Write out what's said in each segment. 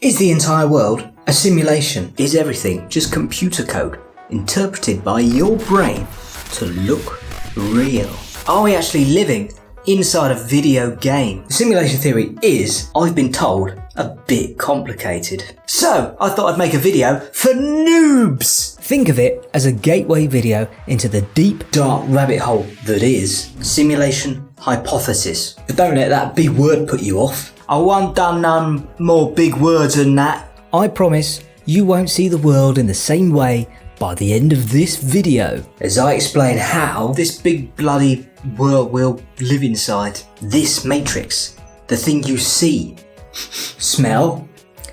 Is the entire world a simulation? Is everything just computer code interpreted by your brain to look real? Are we actually living inside a video game? The simulation theory is, I've been told, a bit complicated. So I thought I'd make a video for noobs. Think of it as a gateway video into the deep, dark rabbit hole that is simulation hypothesis. But don't let that big word put you off. I won't done none more big words than that. I promise you won't see the world in the same way by the end of this video, as I explain how this big bloody world will live inside. This matrix, the thing you see, smell,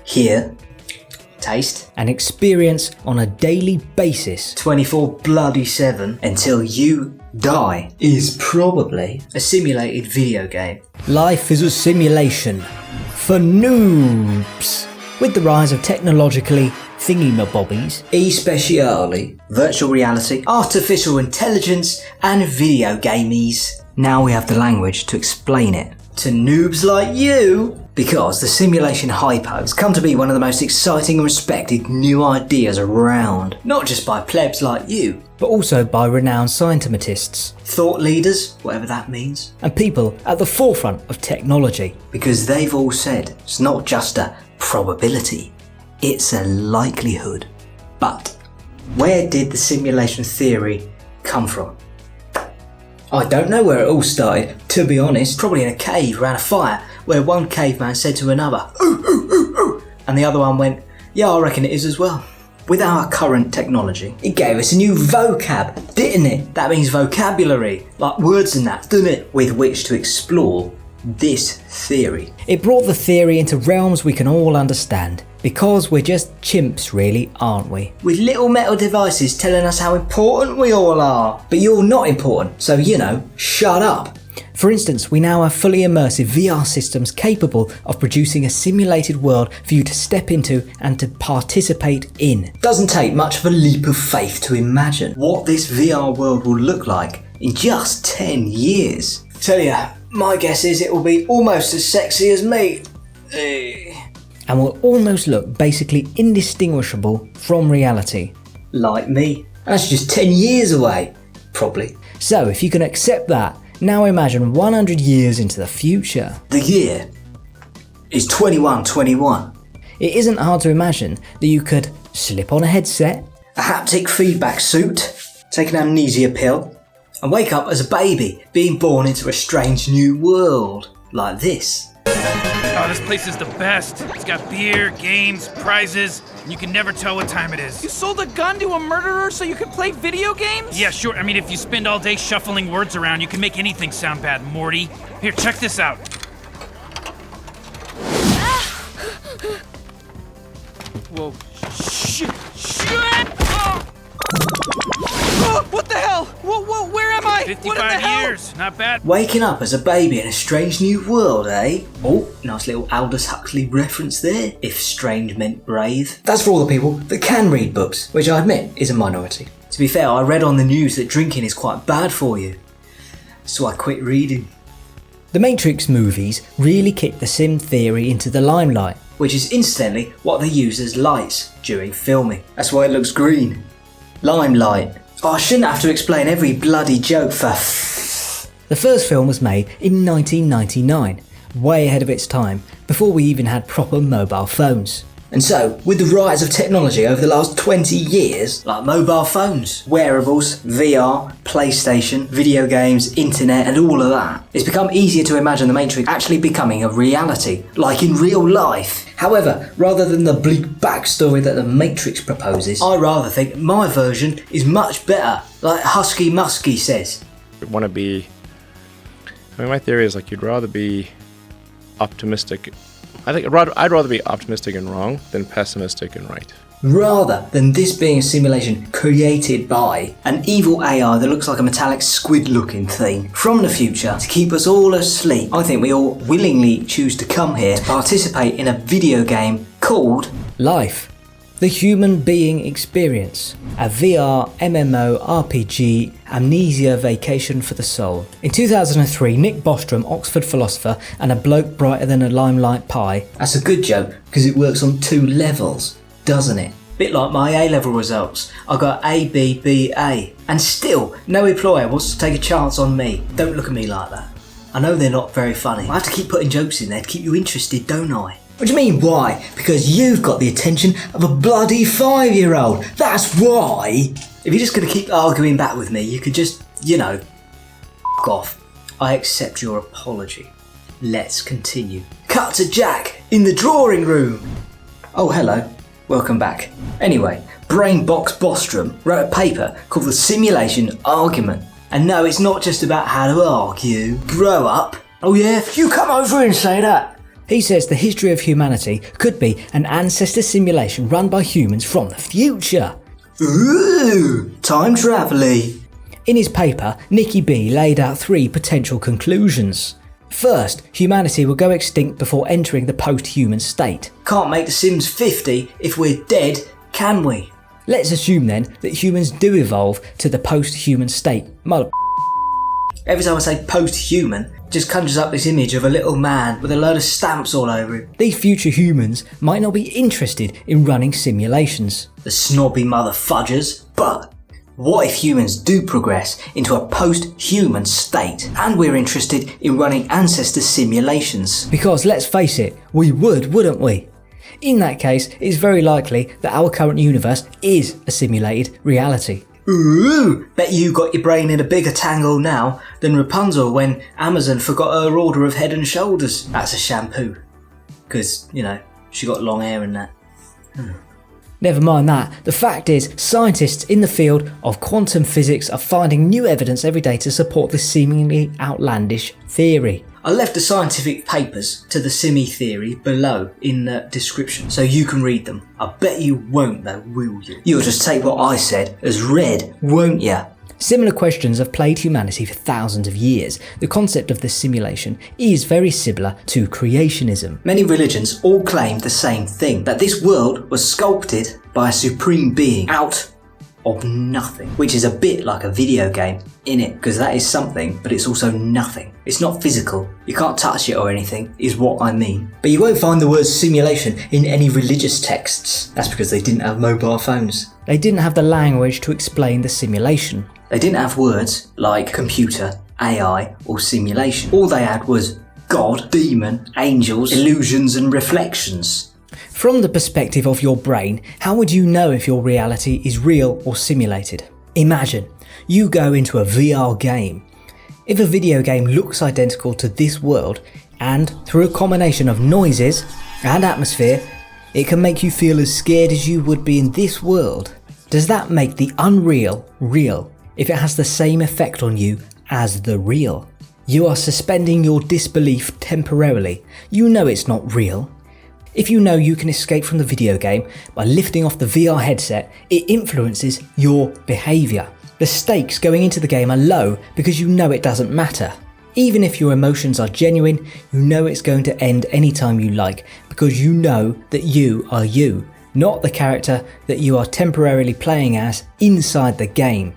hear, taste, and experience on a daily basis, 24/7 until you die, is probably a simulated video game. Life is a simulation for noobs. With the rise of technologically thingy-mabobbies, especially virtual reality, artificial intelligence, and video gamies, now we have the language to explain it to noobs like you. Because the simulation hypo has come to be one of the most exciting and respected new ideas around. Not just by plebs like you, but also by renowned scientists, thought leaders, whatever that means, and people at the forefront of technology. Because they've all said it's not just a probability, it's a likelihood. But where did the simulation theory come from? I don't know where it all started, to be honest. Probably in a cave around a fire, where one caveman said to another, "Ooh, ooh, ooh, ooh," and the other one went, "Yeah, I reckon it is as well." With our current technology, it gave us a new vocab, didn't it? That means vocabulary, like words and that, doesn't it? With which to explore this theory. It brought the theory into realms we can all understand, because we're just chimps really, aren't we? With little metal devices telling us how important we all are. But you're not important, so shut up. For instance, we now have fully immersive VR systems capable of producing a simulated world for you to step into and to participate in. Doesn't take much of a leap of faith to imagine what this VR world will look like in just 10 years. Tell ya, my guess is it will be almost as sexy as me. And will almost look basically indistinguishable from reality. Like me. That's just 10 years away, probably. So if you can accept that, now imagine 100 years into the future. The year is 2121. It isn't hard to imagine that you could slip on a headset, a haptic feedback suit, take an amnesia pill, and wake up as a baby, being born into a strange new world, like this. Oh, this place is the best. It's got beer, games, prizes, and you can never tell what time it is. You sold a gun to a murderer so you could play video games? Yeah, sure. I mean, if you spend all day shuffling words around, you can make anything sound bad, Morty. Here, check this out. Whoa. Shit! Oh, what the hell? Whoa, where am I? 55 years. Not bad. Waking up as a baby in a strange new world, eh? Oh, nice little Aldous Huxley reference there, if strange meant brave. That's for all the people that can read books, which I admit is a minority. To be fair, I read on the news that drinking is quite bad for you, so I quit reading. The Matrix movies really kicked the sim theory into the limelight, which is incidentally what they use as lights during filming. That's why it looks green. Limelight. Oh, I shouldn't have to explain every bloody joke for The first film was made in 1999, way ahead of its time, before we even had proper mobile phones. And so, with the rise of technology over the last 20 years, like mobile phones, wearables, VR, PlayStation, video games, internet, and all of that, it's become easier to imagine the Matrix actually becoming a reality, like in real life. However, rather than the bleak backstory that the Matrix proposes, I rather think my version is much better, like Husky Muskie says. My theory is you'd rather be optimistic. I'd rather be optimistic and wrong than pessimistic and right. Rather than this being a simulation created by an evil AI that looks like a metallic squid-looking thing from the future to keep us all asleep, I think we all willingly choose to come here to participate in a video game called Life The Human Being Experience, a VR MMO RPG amnesia vacation for the soul. In 2003, Nick Bostrom, Oxford philosopher, and a bloke brighter than a limelight pie. That's a good joke, because it works on 2 levels, doesn't it? Bit like my A-level results. I got A, B, B, A. And still, no employer wants to take a chance on me. Don't look at me like that. I know they're not very funny. I have to keep putting jokes in there to keep you interested, don't I? What do you mean, why? Because you've got the attention of a bloody 5-year-old. That's why. If you're just going to keep arguing back with me, you could just, f*** off. I accept your apology. Let's continue. Cut to Jack in the drawing room. Oh, hello. Welcome back. Anyway, Brainbox Bostrom wrote a paper called The Simulation Argument. And no, it's not just about how to argue. Grow up. Oh yeah, you come over and say that. He says the history of humanity could be an ancestor simulation run by humans from the future. Ooh, time travel-y. In his paper, Nicky B laid out 3 potential conclusions. First, humanity will go extinct before entering the post-human state. Can't make the Sims 50 if we're dead, can we? Let's assume then that humans do evolve to the post-human state. Every time I say post-human, it just conjures up this image of a little man with a load of stamps all over him. These future humans might not be interested in running simulations. The snobby motherfudgers. But what if humans do progress into a post-human state and we're interested in running ancestor simulations? Because let's face it, we would, wouldn't we? In that case, it's very likely that our current universe is a simulated reality. Ooh, bet you got your brain in a bigger tangle now than Rapunzel when Amazon forgot her order of Head and Shoulders. That's a shampoo. Because, she got long hair and that. Never mind that. The fact is, scientists in the field of quantum physics are finding new evidence every day to support this seemingly outlandish theory. I left the scientific papers to the Simi theory below in the description, so you can read them. I bet you won't though, will you? You'll just take what I said as read, won't ya? Similar questions have plagued humanity for thousands of years. The concept of the simulation is very similar to creationism. Many religions all claim the same thing, that this world was sculpted by a supreme being out of nothing, which is a bit like a video game, innit? Because that is something, but it's also nothing. It's not physical. You can't touch it or anything, is what I mean. But you won't find the word simulation in any religious texts. That's because they didn't have mobile phones. They didn't have the language to explain the simulation. They didn't have words like computer, AI, or simulation. All they had was God, demon, angels, illusions, and reflections. From the perspective of your brain, how would you know if your reality is real or simulated? Imagine, you go into a VR game. If a video game looks identical to this world, and through a combination of noises and atmosphere, it can make you feel as scared as you would be in this world, does that make the unreal real if it has the same effect on you as the real? You are suspending your disbelief temporarily. You know it's not real. If you know you can escape from the video game by lifting off the VR headset, it influences your behaviour. The stakes going into the game are low because you know it doesn't matter. Even if your emotions are genuine, you know it's going to end anytime you like because you know that you are you, not the character that you are temporarily playing as inside the game.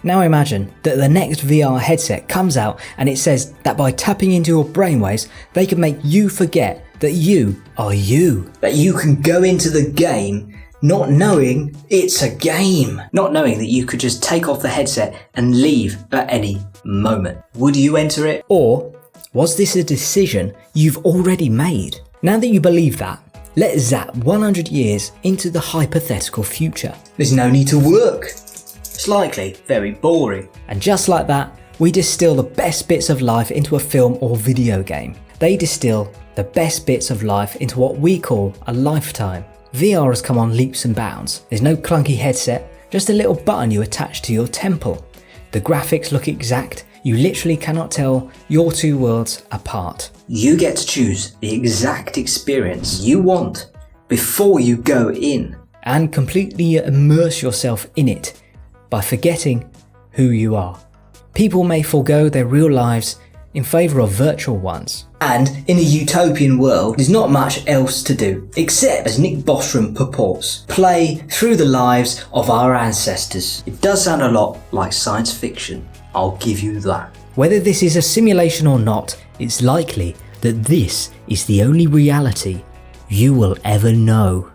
Now imagine that the next VR headset comes out and it says that by tapping into your brainwaves, they can make you forget that you are you. That you can go into the game not knowing it's a game. Not knowing that you could just take off the headset and leave at any moment. Would you enter it? Or was this a decision you've already made? Now that you believe that, let's zap 100 years into the hypothetical future. There's no need to work. It's likely very boring. And just like that, we distill the best bits of life into a film or video game. They distill the best bits of life into what we call a lifetime. VR has come on leaps and bounds. There's no clunky headset, just a little button you attach to your temple. The graphics look exact. You literally cannot tell your two worlds apart. You get to choose the exact experience you want before you go in and completely immerse yourself in it by forgetting who you are. People may forego their real lives in favour of virtual ones. And in a utopian world, there's not much else to do, except, as Nick Bostrom purports, play through the lives of our ancestors. It does sound a lot like science fiction, I'll give you that. Whether this is a simulation or not, it's likely that this is the only reality you will ever know.